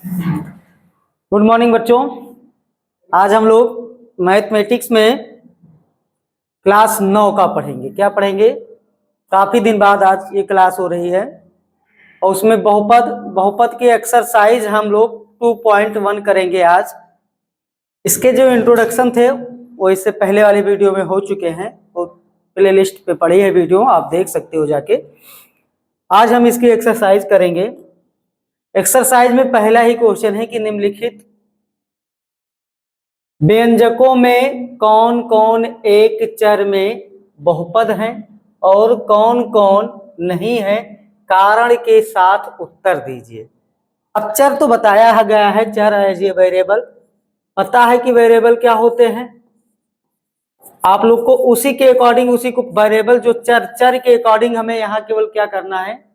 Good morning बच्चों। आज हम लोग मैथमेटिक्स में क्लास 9 का पढ़ेंगे। क्या पढ़ेंगे? काफ़ी दिन बाद आज ये क्लास हो रही है और उसमें बहुपद के एक्सरसाइज हम लोग 2.1 करेंगे आज। इसके जो इंट्रोडक्शन थे वो इससे पहले वाली वीडियो में हो चुके हैं और प्ले लिस्ट पे पड़ी है वीडियो, आप देख सकते हो जाके। आज हम इसकी एक्सरसाइज करेंगे। एक्सरसाइज में पहला ही क्वेश्चन है कि निम्नलिखित व्यंजकों में कौन कौन एक चर में बहुपद हैं और कौन कौन नहीं है, कारण के साथ उत्तर दीजिए। अब चर तो बताया गया है, चर एज ए वेरिएबल। पता है कि वेरिएबल क्या होते हैं। आप लोग को उसी के अकॉर्डिंग, उसी को वेरिएबल जो चर के अकॉर्डिंग हमें यहाँ केवल क्या करना है,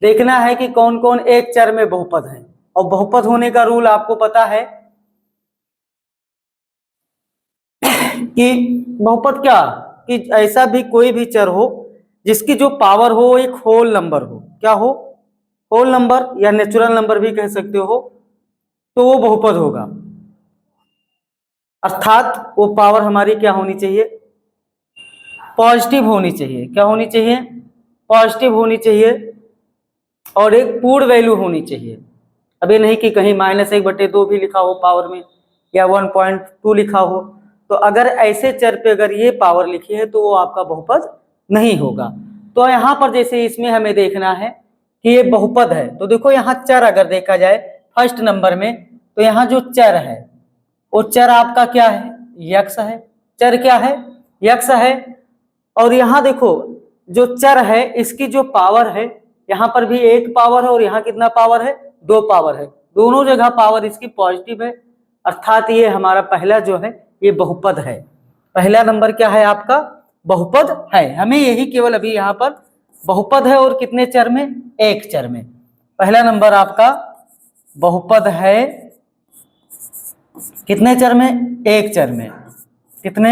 देखना है कि कौन कौन एक चर में बहुपद है। और बहुपद होने का रूल आपको पता है कि बहुपद क्या, कि ऐसा भी कोई भी चर हो जिसकी जो पावर हो एक होल नंबर हो। क्या हो? होल नंबर या नेचुरल नंबर भी कह सकते हो, तो वो बहुपद होगा। अर्थात वो पावर हमारी क्या होनी चाहिए? पॉजिटिव होनी चाहिए। क्या होनी चाहिए? पॉजिटिव होनी चाहिए और एक पूर्ण वैल्यू होनी चाहिए। अभी नहीं कि कहीं -1/2 भी लिखा हो पावर में या 1.2 लिखा हो। तो अगर ऐसे चर पे अगर ये पावर लिखी है तो वो आपका बहुपद नहीं होगा। तो यहाँ पर जैसे इसमें हमें देखना है कि ये बहुपद है, तो देखो यहाँ चर अगर देखा जाए फर्स्ट नंबर में, तो यहाँ जो चर है वो चर आपका क्या है? यक्स है। चर क्या है? यक्स है। और यहाँ देखो जो चर है इसकी जो पावर है, यहाँ पर भी एक पावर है और यहाँ कितना पावर है? 2 पावर है। दोनों जगह पावर इसकी पॉजिटिव है। अर्थात ये हमारा पहला जो है ये बहुपद है। पहला नंबर क्या है आपका? बहुपद है। हमें यही केवल अभी यहाँ पर बहुपद है और कितने चर में? एक चर में। पहला नंबर आपका बहुपद है कितने चर में? एक चर में। कितने?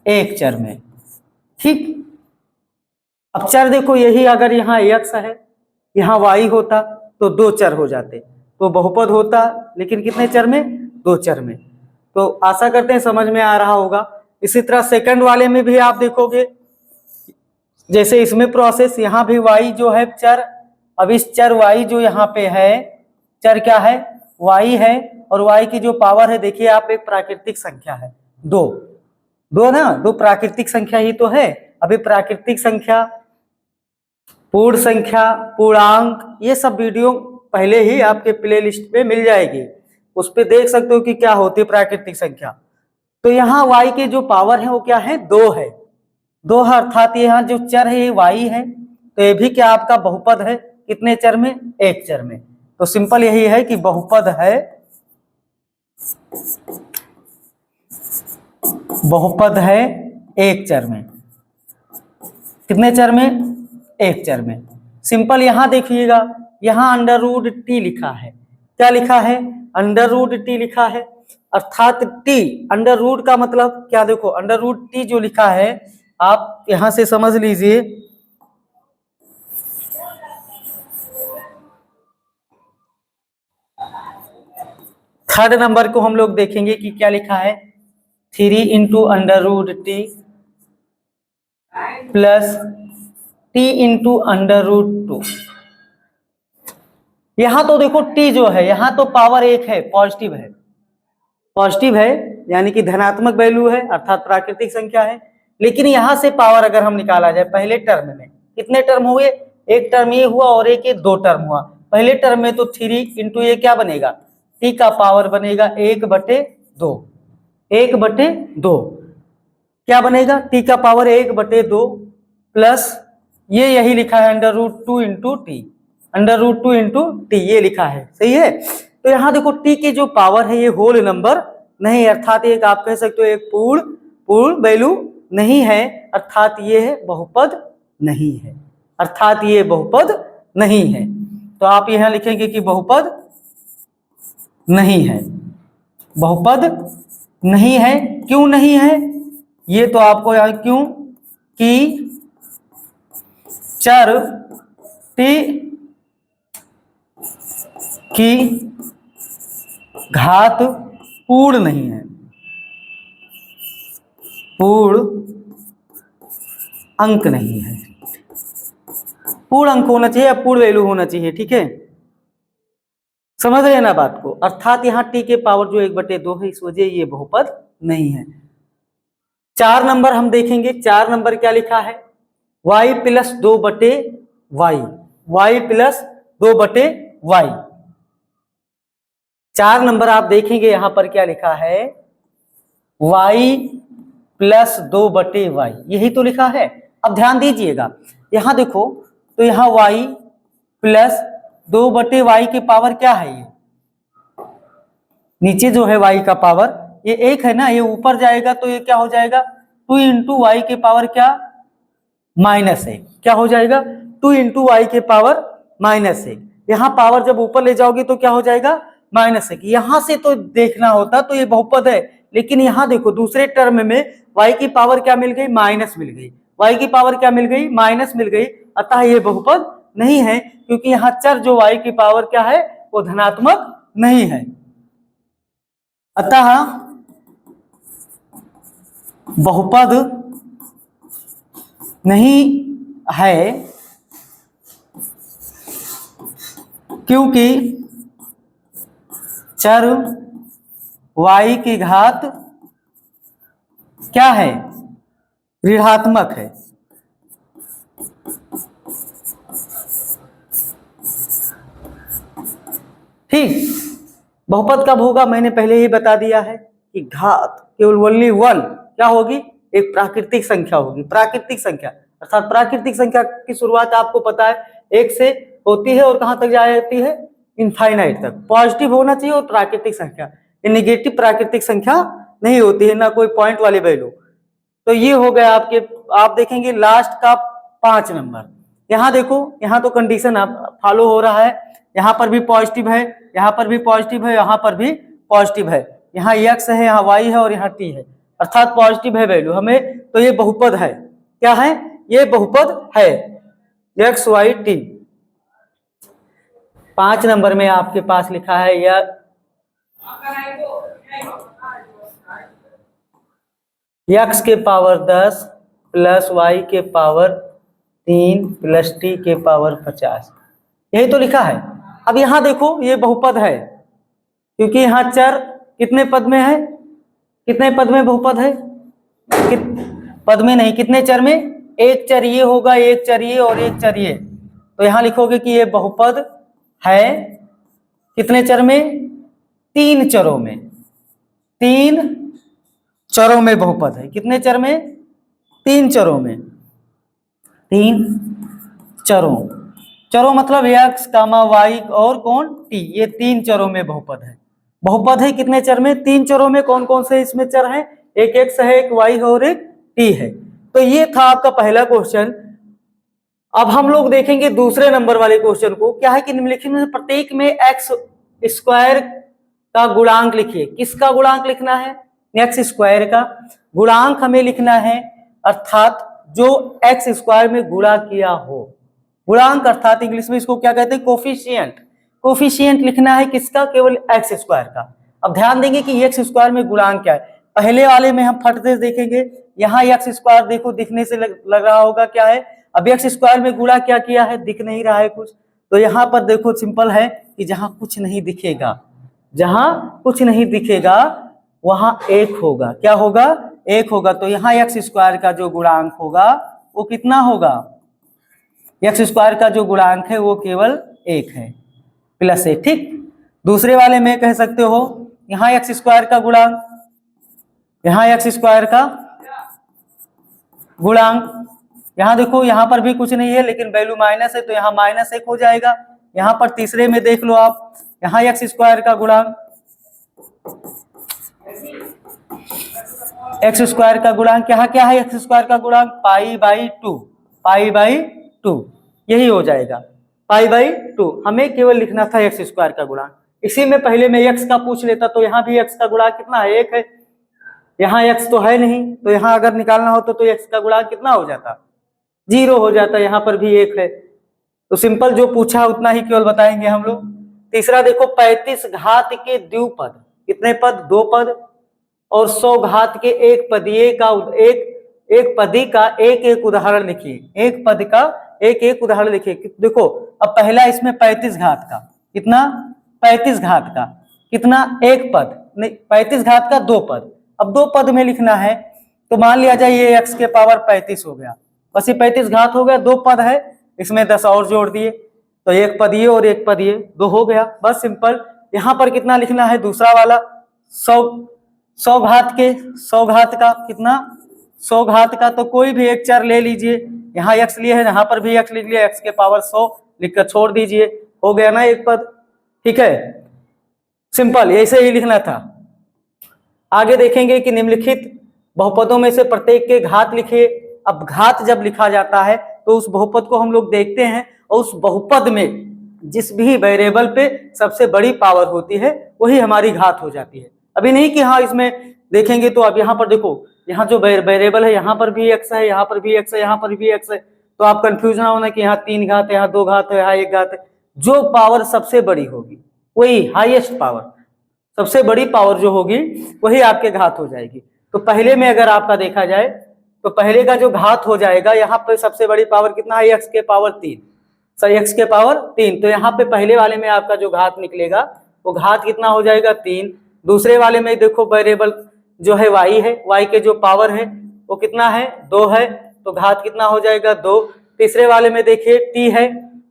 एक चर में। ठीक। अब चर देखो यही, अगर यहाँ x है यहाँ y होता तो 2 चर हो जाते, तो बहुपद होता, लेकिन कितने चर में? 2 चर में। तो आशा करते हैं समझ में आ रहा होगा। इसी तरह सेकंड वाले में भी आप देखोगे, जैसे इसमें प्रोसेस, यहाँ भी y जो है चर। अब इस चर y जो यहाँ पे है, चर क्या है? y है। और y की जो पावर है देखिए आप, एक प्राकृतिक संख्या है 2। 2 ना, 2 प्राकृतिक संख्या ही तो है। अभी प्राकृतिक संख्या, पूर्ण संख्या, पूर्णांक, ये सब वीडियो पहले ही आपके प्ले लिस्ट पे मिल जाएगी, उस पे देख सकते हो कि क्या होती है प्राकृतिक संख्या। तो यहाँ y की जो पावर है वो क्या है? 2 है। 2 है, अर्थात यहाँ जो चर है ये y है, तो ये भी क्या आपका बहुपद है। कितने चर में? एक चर में। तो सिंपल यही है कि बहुपद है, बहुपद है एक चर में। कितने चर में? एक चर में। सिंपल। यहां देखिएगा, यहां √t लिखा है। क्या लिखा है? √t लिखा है। अर्थात t, अंडर का मतलब क्या? देखो √t जो लिखा है आप यहां से समझ लीजिए, थर्ड नंबर को हम लोग देखेंगे कि क्या लिखा है। 3 × √t प्लस t × √2। यहां तो देखो t जो है यहाँ तो पावर 1 है, पॉजिटिव है। पॉजिटिव है यानी कि धनात्मक वैल्यू है, अर्थात प्राकृतिक संख्या है। लेकिन यहां से पावर अगर हम निकाला जाए पहले टर्म में, कितने टर्म हुए? एक टर्म ये हुआ और एक ये 2 टर्म हुआ। पहले टर्म में तो 3 × ये क्या बनेगा? t का पावर बनेगा 1/2। 1/2 क्या बनेगा? t का पावर 1/2 प्लस ये यही लिखा है √2 × t। √2 × t ये लिखा है, सही है। तो यहाँ देखो t की जो पावर है ये होल नंबर नहीं, अर्थात एक आप कह सकते हो एक पूर्ण वैल्यू नहीं है, अर्थात ये है बहुपद नहीं है। अर्थात ये बहुपद नहीं है। तो आप यहाँ लिखेंगे कि बहुपद नहीं है। बहुपद नहीं है। क्यों नहीं है? ये तो आपको यहाँ क्यों कि चर t की घात पूर्ण नहीं है, पूर्ण अंक नहीं है। पूर्ण अंक होना चाहिए या पूर्ण वैल्यू होना चाहिए, ठीक है, समझ रहे हैं ना बात को। अर्थात यहाँ टी के पावर जो 1/2 है, इस वजह ये बहुपद नहीं है। 4 नंबर हम देखेंगे। 4 नंबर क्या लिखा है, y plus 2/y, y plus 2/y। 4 number आप देखेंगे यहां पर क्या लिखा है, y प्लस 2/y, यही तो लिखा है। अब ध्यान दीजिएगा, यहां देखो तो यहां y प्लस 2/y की पावर क्या है, ये नीचे जो है y का पावर ये 1 है ना, ये ऊपर जाएगा तो ये क्या हो जाएगा 2 इंटू वाई के पावर क्या -1, क्या हो जाएगा 2 इंटू वाई के पावर -1। यहाँ पावर जब ऊपर ले जाओगे तो क्या हो जाएगा -1। यहां से तो देखना होता तो ये बहुपद है, लेकिन यहाँ देखो दूसरे टर्म में y की पावर क्या मिल गई, माइनस मिल गई, y की पावर क्या मिल गई, माइनस मिल गई। अतः ये बहुपद नहीं है, क्योंकि यहाँ चर जो y की पावर क्या है वो धनात्मक नहीं है। अतः बहुपद नहीं है, क्योंकि चर y की घात क्या है, ऋणात्मक है। ठीक, बहुपद कब होगा मैंने पहले ही बता दिया है कि घात केवल ओनली 1 क्या होगी, एक प्राकृतिक संख्या होगी। प्राकृतिक संख्या अर्थात प्राकृतिक संख्या की शुरुआत आपको पता है 1 से होती है और कहां तक जाती है, इनफाइनाइट तक। पॉजिटिव होना चाहिए और प्राकृतिक संख्या, ये नेगेटिव प्राकृतिक संख्या नहीं होती है, ना कोई पॉइंट वाली वैल्यू। तो ये हो गया आपके, आप देखेंगे लास्ट का 5 नंबर। यहाँ देखो, यहाँ तो कंडीशन आप फॉलो हो रहा है, यहाँ पर भी पॉजिटिव है, यहाँ पर भी पॉजिटिव है, यहाँ पर भी पॉजिटिव है, यहाँ x है, यहाँ y है और यहाँ t है, अर्थात पॉजिटिव है वैल्यू हमें, तो ये बहुपद है। क्या है, ये बहुपद है x y t। 5 नंबर में आपके पास लिखा है यह x के पावर 10 प्लस y के पावर 3 प्लस t के पावर 50, यही तो लिखा है। अब यहां देखो ये बहुपद है, क्योंकि यहाँ चर कितने पद में है, कितने पद में बहुपद है, पद में नहीं, कितने चर में, एक चर ये होगा, एक चर ये और एक चर ये। तो यहां लिखोगे कि ये बहुपद है कितने चर में, 3 चरों में, 3 चरों में बहुपद है। कितने चर में, 3 चरों में, 3 चरों, चरों मतलब x, y और कौन t, ये 3 चरों में बहुपद है। बहुपद है कितने चर में, 3 चरों में। कौन कौन से इसमें चर हैं, एक x है, एक y है और एक t है। तो ये था आपका पहला क्वेश्चन। अब हम लोग देखेंगे दूसरे नंबर वाले क्वेश्चन को। क्या है कि निम्नलिखित में प्रत्येक में x स्क्वायर का गुणांक लिखिए। किसका गुणांक लिखना है, x स्क्वायर का गुणांक हमें लिखना है, अर्थात जो x स्क्वायर में गुणा किया हो। गुणांक अर्थात इंग्लिश में इसको क्या कहते हैं, कोफिशिएंट। कोफिशिएंट लिखना है किसका, केवल एक्स स्क्वायर का। अब ध्यान देंगे कि एक्स स्क्वायर में गुणांक क्या है। पहले वाले में हम फट से देखेंगे, यहाँ एक्स स्क्वायर देखो दिखने से लग रहा होगा क्या है, अब एक्स स्क्वायर में गुणा क्या किया है, दिख नहीं रहा है कुछ। तो यहाँ पर देखो सिंपल है कि जहां कुछ नहीं दिखेगा, जहां कुछ नहीं दिखेगा वहां 1 होगा। क्या होगा, 1 होगा। तो यहाँ एक्स स्क्वायर का जो गुणांक होगा वो कितना होगा, एक्स स्क्वायर का जो गुणांक है वो केवल 1 है, +1। ठीक, दूसरे वाले में कह सकते हो यहाँ एक्स स्क्वायर का गुणांक, यहाँ एक्स स्क्वायर का गुणांक, यहाँ देखो यहाँ पर भी कुछ नहीं है लेकिन वैल्यू माइनस है तो यहाँ -1 हो जाएगा। यहाँ पर तीसरे में देख लो आप, यहाँ एक्स स्क्वायर का गुणांक, एक्स स्क्वायर का गुणांक यहाँ क्या है, एक्स स्क्वायर का गुणांक π/2, π/2 यही हो जाएगा, π/2। हमें केवल लिखना था एक्स स्क्वायर का गुणांक। इसी में पहले मैं एक्स का पूछ लेता तो यहाँ भी एक्स का गुणांक कितना है, 1 है। यहाँ एक्स तो है नहीं, तो यहाँ अगर निकालना होता तो एक्स का गुणांक कितना हो जाता, 0 हो जाता। यहाँ पर भी 1 है, तो सिंपल जो पूछा उतना ही केवल बताएंगे हम लोग। तीसरा देखो 35 घात के द्विपद, कितने पद, 2 पद, और 100 घात के एक पदीय का एक पदी का एक एक उदाहरण लिखिए, एक पद का एक एक उदाहरण लिखिए। देखो अब पहला इसमें 35 घात का, कितना, 35 घात का कितना, एक पद, नहीं 35 घात का 2 पद। अब 2 पद में लिखना है तो मान लिया जाए ये x के पावर 35 हो गया, बस ये 35 घात हो गया, 2 पद है, इसमें 10 और जोड़ दिए तो एक पदीय और एक पदीय 2 हो गया, बस सिंपल। यहाँ पर कितना लिखना है, दूसरा वाला 100 घात के, 100 घात का कितना, 100 घात का, तो कोई भी एक चर ले लीजिए, यहाँ x लिए है, यहाँ पर भी x लिख लिया, x के पावर 100 लिखकर छोड़ दीजिए, हो गया ना एक पद, ठीक है, सिंपल, ऐसे ही लिखना था। आगे देखेंगे कि निम्नलिखित बहुपदों में से प्रत्येक के घात लिखिए। अब घात जब लिखा जाता है तो उस बहुपद को हम लोग देखते हैं और उस बहुपद में जिस भी वेरिएबल पे सबसे बड़ी पावर होती है वही हमारी घात हो जाती है। अभी नहीं कि हाँ इसमें देखेंगे तो अब यहाँ पर देखो, यहाँ जो वेरिएबल है यहाँ पर भी x है, यहाँ पर भी x है, यहाँ पर भी x है, तो आप कंफ्यूज ना होना कि यहाँ 3 घात है, यहाँ 2 घात है, यहाँ 1 घात है। जो पावर सबसे बड़ी होगी वही हाईएस्ट पावर, सबसे बड़ी पावर जो होगी वही आपके घात हो जाएगी। तो पहले में अगर आपका देखा जाए तो पहले का जो घात हो जाएगा, यहाँ पे सबसे बड़ी पावर कितना है, x के पावर 3, सही, x के पावर 3, तो यहाँ पे पहले वाले में आपका जो घात निकलेगा वो घात कितना हो जाएगा, 3। दूसरे वाले में देखो वेरिएबल जो है y है, y के जो पावर है वो कितना है, 2 है, तो घात कितना हो जाएगा, 2। तीसरे वाले में देखिए t है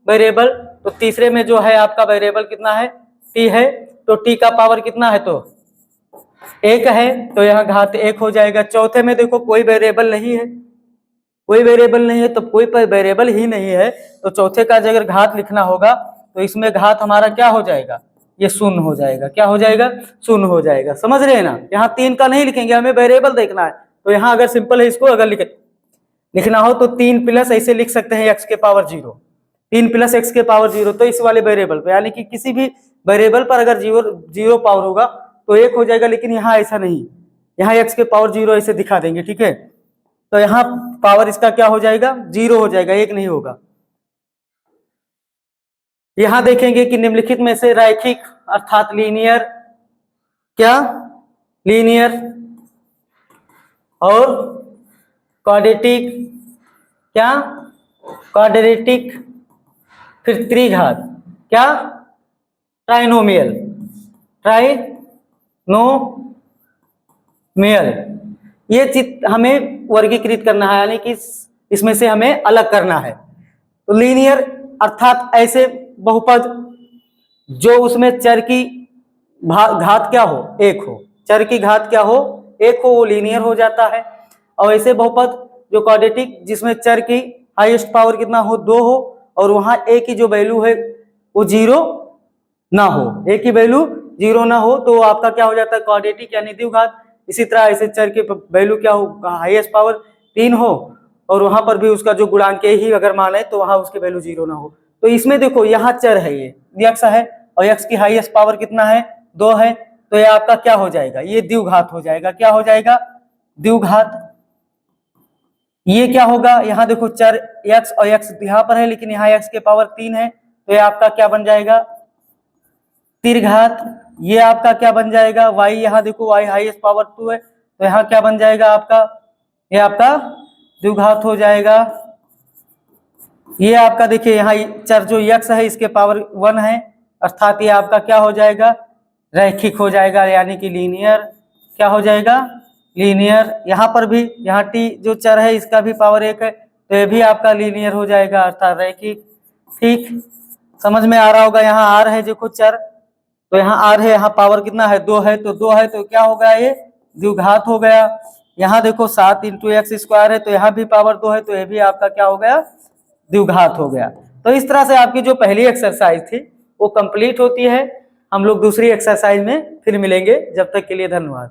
वेरिएबल, तो तीसरे में जो है आपका वेरिएबल कितना है, t है, तो t का पावर कितना है, तो 1 है, तो यहाँ घात 1 हो जाएगा। चौथे में देखो कोई वेरिएबल नहीं है, कोई वेरिएबल नहीं है, तो कोई वेरिएबल ही नहीं है, तो चौथे का अगर घात लिखना होगा तो इसमें घात हमारा क्या हो जाएगा, ये 0 हो जाएगा, क्या हो जाएगा, 0 हो जाएगा, समझ रहे हैं ना। यहाँ 3 का नहीं लिखेंगे, हमें वेरिएबल देखना है, तो यहाँ अगर सिंपल है इसको अगर लिखना हो तो 3 प्लस ऐसे लिख सकते हैं x के पावर 0, 3 प्लस x के पावर 0, तो इस वाले वेरिएबल पे यानी कि किसी भी वेरिएबल पर अगर 0 पावर होगा तो 1 हो जाएगा, लेकिन यहाँ ऐसा नहीं, यहाँ x के पावर 0 ऐसे दिखा देंगे, ठीक है, तो यहाँ पावर इसका क्या हो जाएगा, 0 हो जाएगा, 1 नहीं होगा। यहां देखेंगे कि निम्नलिखित में से रैखिक अर्थात लीनियर, क्या, लीनियर और क्वाड्रेटिक, क्या, क्वाड्रेटिक, फिर त्रिघात, क्या, ट्राइनोमियल, ट्राइनोमियल, ये चित्र हमें वर्गीकृत करना है, यानी कि इसमें से हमें अलग करना है। तो लीनियर अर्थात ऐसे बहुपद जो उसमें चर की घात क्या हो, 1 हो, चर की घात क्या हो, 1 हो, वो लीनियर हो जाता है। और ऐसे बहुपद जो क्वाड्रेटिक जिसमें चर की हाईएस्ट पावर कितना हो, 2 हो, और वहां a की जो वैल्यू है वो 0 ना हो, a की वैल्यू 0 ना हो, तो आपका क्या हो जाता है, क्वाड्रेटिक यानी द्विघात। इसी तरह ऐसे चर की वैल्यू क्या हो, हाईएस्ट पावर 3 हो, और वहां पर भी उसका जो गुणांक ही अगर माने तो वहां उसकी वैल्यू 0 ना हो। तो इसमें देखो यहाँ चर है, ये x है और x की हाईएस्ट पावर कितना है, 2 है, तो ये आपका क्या हो जाएगा, ये द्विघात हो जाएगा, क्या हो जाएगा, द्विघात। ये क्या होगा, यहाँ देखो चर x और x यहाँ पर है, लेकिन यहाँ x के पावर 3 है, तो ये आपका क्या बन जाएगा, त्रिघात। ये आपका क्या बन जाएगा, y, यहाँ देखो y हाईएस्ट पावर 2 है, तो यहाँ क्या बन जाएगा आपका, ये आपका द्विघात हो जाएगा। ये आपका देखिए यहाँ चर जो x है इसके पावर 1 है, अर्थात ये आपका क्या हो जाएगा, रैखिक हो जाएगा, यानी कि लीनियर, क्या हो जाएगा, लीनियर। यहाँ पर भी यहाँ t जो चर है इसका भी पावर 1 है, तो ये भी आपका लीनियर हो जाएगा, अर्थात रैखिक। ठीक, समझ में आ रहा होगा। यहाँ r है देखो चर, तो यहाँ r है, यहाँ पावर कितना है, 2 है, तो 2 है तो क्या हो गया, ये द्विघात हो गया। यहाँ देखो 7 × x² है, तो यहाँ भी पावर 2 है, तो ये भी आपका क्या हो गया, द्विघात हो गया। तो इस तरह से आपकी जो पहली एक्सरसाइज थी वो कंप्लीट होती है। हम लोग दूसरी एक्सरसाइज में फिर मिलेंगे, जब तक के लिए धन्यवाद।